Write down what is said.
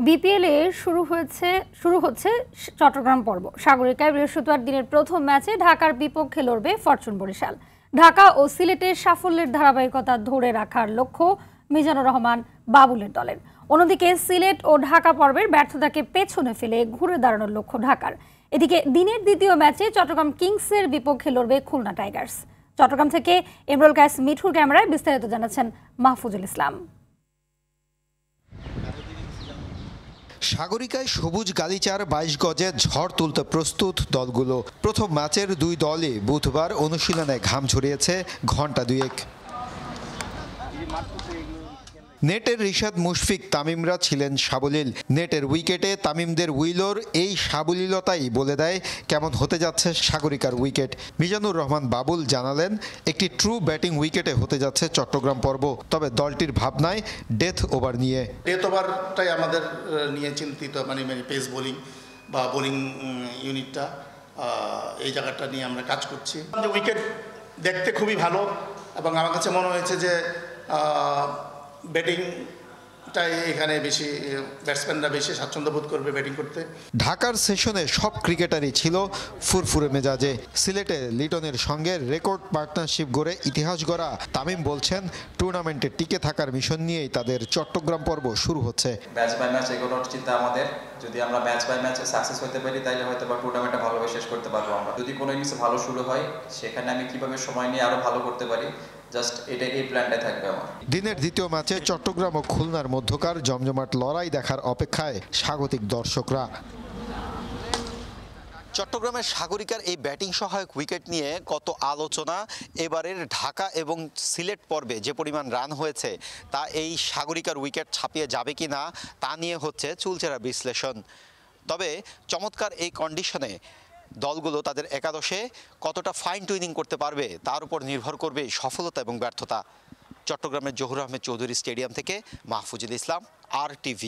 BPL এ শুরু হচ্ছে চট্টগ্রাম পর্ব। সাগরিকায় বৃহস্পতিবার দিনের প্রথম ম্যাচে ঢাকার বিপক্ষে লড়বে ফরচুন বরিশাল। ঢাকা ও সিলেটের সাফল্যের ধারাবাহিকতা ধরে রাখার লক্ষ্য মিজানুর রহমান বাবুলের দলের। অন্যদিকে সিলেট ও ঢাকা পর্বের ব্যর্থতাকে পেছনে ফেলে ঘুরে দাঁড়ানোর লক্ষ্য ঢাকার। এদিকে দিনের দ্বিতীয় ম্যাচে চট্টগ্রাম কিংসের বিপক্ষে লড়বে খুলনা টাইগার্স। চট্টগ্রাম থেকে ইমরুল কায়েস মিঠুর ক্যামেরায় বিস্তারিত জানাচ্ছেন মাহফুজুল ইসলাম। সাগরিকায় সবুজ গালিচার ২২ গজে ঝড় তুলতে প্রস্তুত দলগুলো। প্রথম ম্যাচের দুই দলই বুধবার অনুশীলনে ঘাম ঝরিয়েছে ঘণ্টা দুয়েক। নেটের রিশাদ মুশফিক তামিমরা ছিলেন সাবলীল। নেটের উইকেটে তামিমদের উইলোর এই সাবলীলতাই বলে দেয় কেমন হতে যাচ্ছে সাগরিকার উইকেট। মিজানুর রহমান বাবুল জানালেন, একটি ট্রু ব্যাটিং উইকেটে হতে যাচ্ছে চট্টগ্রাম পর্ব। তবে দলটির ভাবনায় ডেথ ওভার নিয়ে। ডেথ ওভারটাই আমাদের নিয়ে চিন্তিত, মানে পেস বোলিং বা বোলিং ইউনিটটা, এই জায়গাটা নিয়ে আমরা কাজ করছি। উইকেট দেখতে খুবই ভালো এবং আমার কাছে মনে হয়েছে যে ব্যাটিংটাই এখানে বেশি, ব্যাটসম্যানরা বেশি স্বাচ্ছন্দ্য বোধ করবে ব্যাটিং করতে। ঢাকার সেশনে সব ক্রিকেটারই ছিল ফুরফুরে মেজাজে। সিলেটে লিটনের সঙ্গে রেকর্ড পার্টনারশিপ গড়ে ইতিহাস গড়া তামিম বলছেন, টুর্নামেন্টে টিকে থাকার মিশন নিয়েই তাদের চট্টগ্রাম পর্ব শুরু হচ্ছে। ম্যাচ বাই ম্যাচ এগোনোর চিন্তা আমাদের। যদি আমরা ম্যাচ বাই ম্যাচে সাকসেস হতে পারি তাহলে হয়তো বা টুর্নামেন্টটা ভালোভাবে শেষ করতে পারবো আমরা। যদি কোনো ইনিংসে ভালো শুরু হয় সেখানে আমি কিভাবে সময় নিয়ে আরো ভালো করতে পারি, জাস্ট এই প্ল্যানটাই থাকবে আমার। দিনের দ্বিতীয় ম্যাচে চট্টগ্রাম ও খুলনার মধ্যকার জমজমাট লড়াই দেখার অপেক্ষায় স্বাগতিক দর্শকরা। চট্টগ্রামের সাগরিকার এই ব্যাটিং সহায়ক উইকেট নিয়ে কত আলোচনা। এবারের ঢাকা এবং সিলেট পর্বে যে পরিমাণ রান হয়েছে তা এই সাগরিকার উইকেট ছাপিয়ে যাবে কি না তা নিয়ে হচ্ছে চুলচেরা বিশ্লেষণ। তবে চমৎকার এই কন্ডিশনে দলগুলো তাদের একাদশে কতটা ফাইন টুইনিং করতে পারবে তার উপর নির্ভর করবে সফলতা এবং ব্যর্থতা। চট্টগ্রামের জহুর আহমেদ চৌধুরী স্টেডিয়াম থেকে মাহফুজুল ইসলাম, RTV।